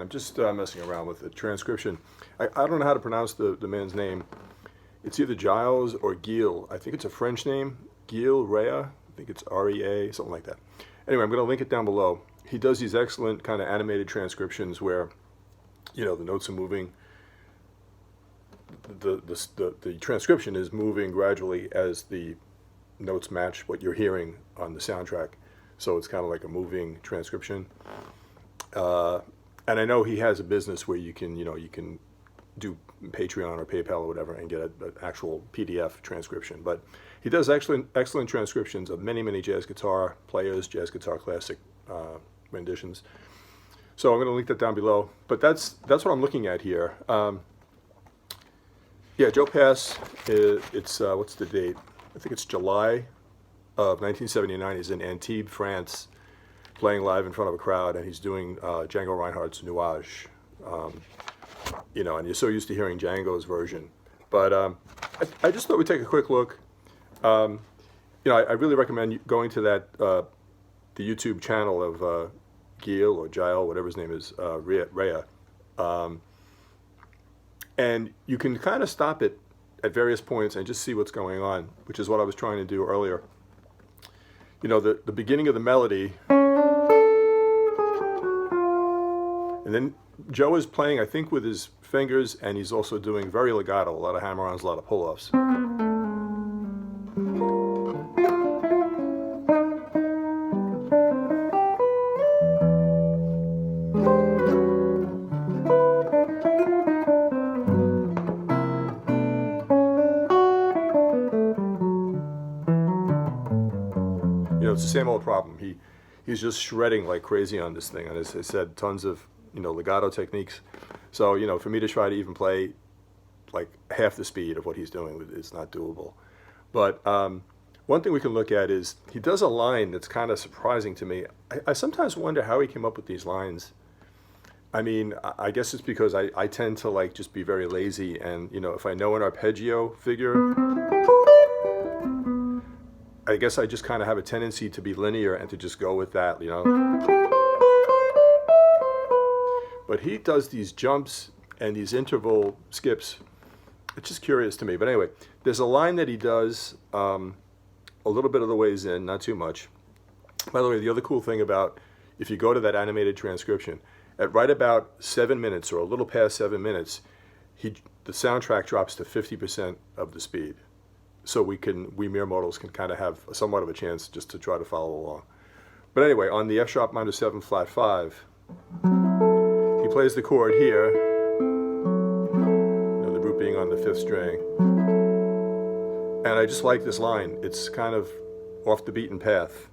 I'm just messing around with the transcription. I don't know how to pronounce the man's name. It's either Giles or Gill. I think it's a French name. Gill, Rea. I think it's R-E-A, something like that. Anyway, I'm going to link it down below. He does these excellent kind of animated transcriptions where, you know, the notes are moving. The transcription is moving gradually as the notes match what you're hearing on the soundtrack. So it's kind of like a moving transcription. And I know he has a business where you can do Patreon or PayPal or whatever and get an actual PDF transcription. But he does excellent transcriptions of many jazz guitar players, jazz guitar classic renditions. So I'm going to link that down below. But that's what I'm looking at here. Yeah, Joe Pass. It's what's the date? I think it's July of 1979. He's in Antibes, France, playing live in front of a crowd, and he's doing Django Reinhardt's Nuage. You know, and you're so used to hearing Django's version. But I just thought we'd take a quick look. You know, I really recommend going to that the YouTube channel of Gill or Gill, whatever his name is, Rea. And you can kind of stop it at various points and just see what's going on, which is what I was trying to do earlier. You know, the beginning of the melody, and then Joe is playing, I think, with his fingers, and he's also doing very legato, a lot of hammer-ons, a lot of pull-offs. You know, it's the same old problem. He's just shredding like crazy on this thing, and as I said, tons of legato techniques. So for me to try to even play like half the speed of what he's doing, it's not doable. But one thing we can look at is he does a line that's kind of surprising to me. I sometimes wonder how he came up with these lines. I mean, I guess it's because I tend to like just be very lazy, and if I know an arpeggio figure, I guess I just kind of have a tendency to be linear and to just go with that, But he does these jumps and these interval skips. It's just curious to me. But anyway, there's a line that he does a little bit of the ways in, not too much. By the way, the other cool thing about, if you go to that animated transcription, at right about 7 minutes or a little past 7 minutes, the soundtrack drops to 50% of the speed. So we mere mortals can kind of have somewhat of a chance just to try to follow along. But anyway, on the F sharp minor 7 flat 5, he plays the chord here, the root being on the 5th string. And I just like this line. It's kind of off the beaten path.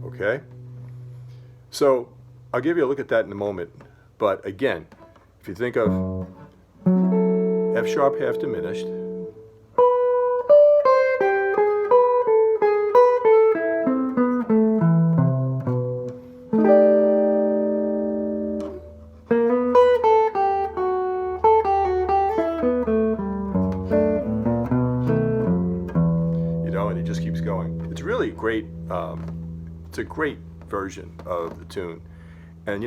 Okay? So I'll give you a look at that in a moment. But again, if you think of F sharp half diminished, and he just keeps going. It's really great. It's a great version of the tune, and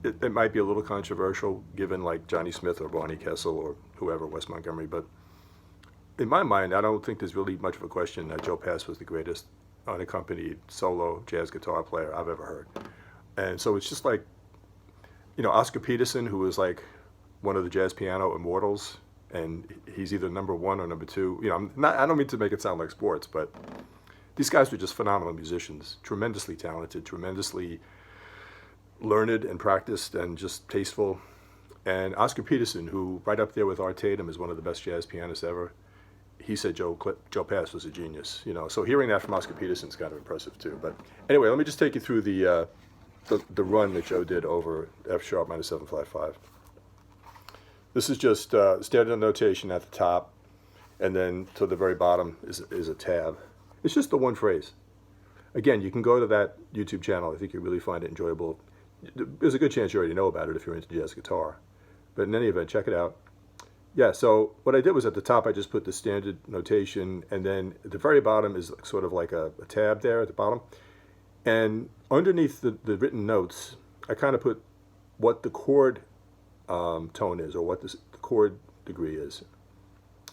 it might be a little controversial given like Johnny Smith or Barney Kessel or whoever, Wes Montgomery, but in my mind I don't think there's really much of a question that Joe Pass was the greatest unaccompanied solo jazz guitar player I've ever heard. And so it's just like Oscar Peterson, who was like one of the jazz piano immortals, and he's either number 1 or number 2. I don't mean to make it sound like sports, but these guys were just phenomenal musicians, tremendously talented, tremendously learned and practiced and just tasteful. And Oscar Peterson, who right up there with Art Tatum is one of the best jazz pianists ever, he said Joe Pass was a genius. So hearing that from Oscar Peterson is kind of impressive too. But anyway, let me just take you through the run that Joe did over F sharp minor 7 flat 5. This is just standard notation at the top, and then to the very bottom is a tab. It's just the one phrase. Again, you can go to that YouTube channel. I think you'll really find it enjoyable. There's a good chance you already know about it if you're into jazz guitar. But in any event, check it out. Yeah, so what I did was at the top I just put the standard notation, and then at the very bottom is sort of like a tab there at the bottom. And underneath the written notes, I kind of put what the chord tone is, or what the chord degree is.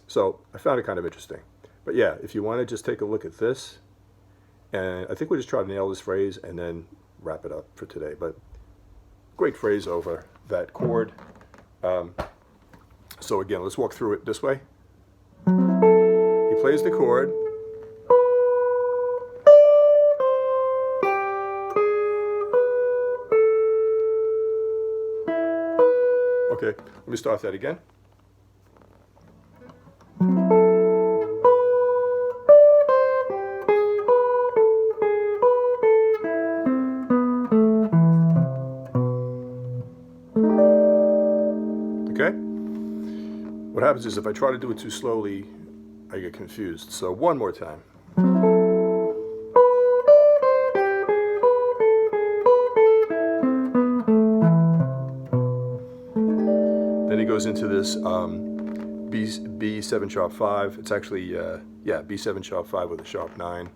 So I found it kind of interesting. But yeah, if you want to just take a look at this, and I think we'll just try to nail this phrase and then wrap it up for today. But great phrase over that chord. So again, let's walk through it this way. He plays the chord. Okay, let me start that again. Okay? What happens is if I try to do it too slowly, I get confused. So one more time. Then he goes into this B7 sharp 5. It's actually, yeah, B7 sharp 5 with a sharp 9.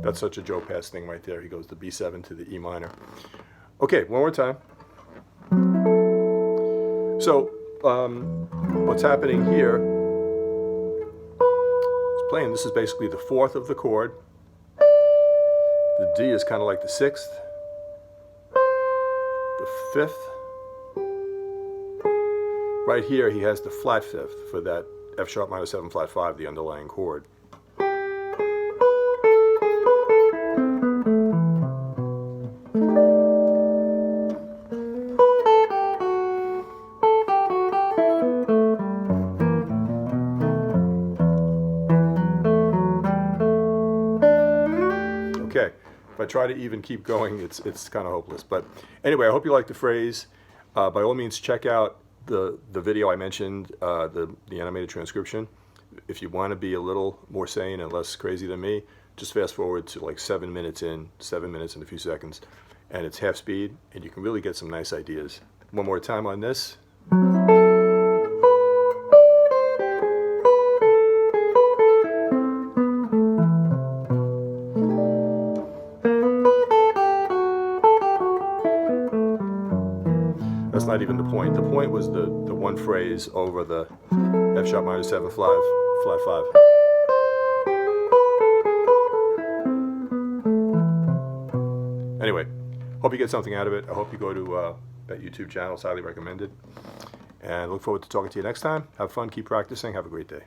That's such a Joe Pass thing right there. He goes to B7 to the E minor. Okay, one more time. So, what's happening here is playing. This is basically the fourth of the chord. The D is kind of like the sixth. The fifth. Right here, he has the flat fifth for that F sharp minor 7 flat 5, the underlying chord. Okay, if I try to even keep going, it's kind of hopeless. But anyway, I hope you like the phrase. By all means, check out the video I mentioned, the animated transcription. If you want to be a little more sane and less crazy than me, just fast forward to like 7 minutes and a few seconds, and it's half speed, and you can really get some nice ideas. One more time on this. That's not even the point. The point was the one phrase over the F sharp minor 7 flat 5. Anyway, hope you get something out of it. I hope you go to that YouTube channel. It's highly recommended. And look forward to talking to you next time. Have fun. Keep practicing. Have a great day.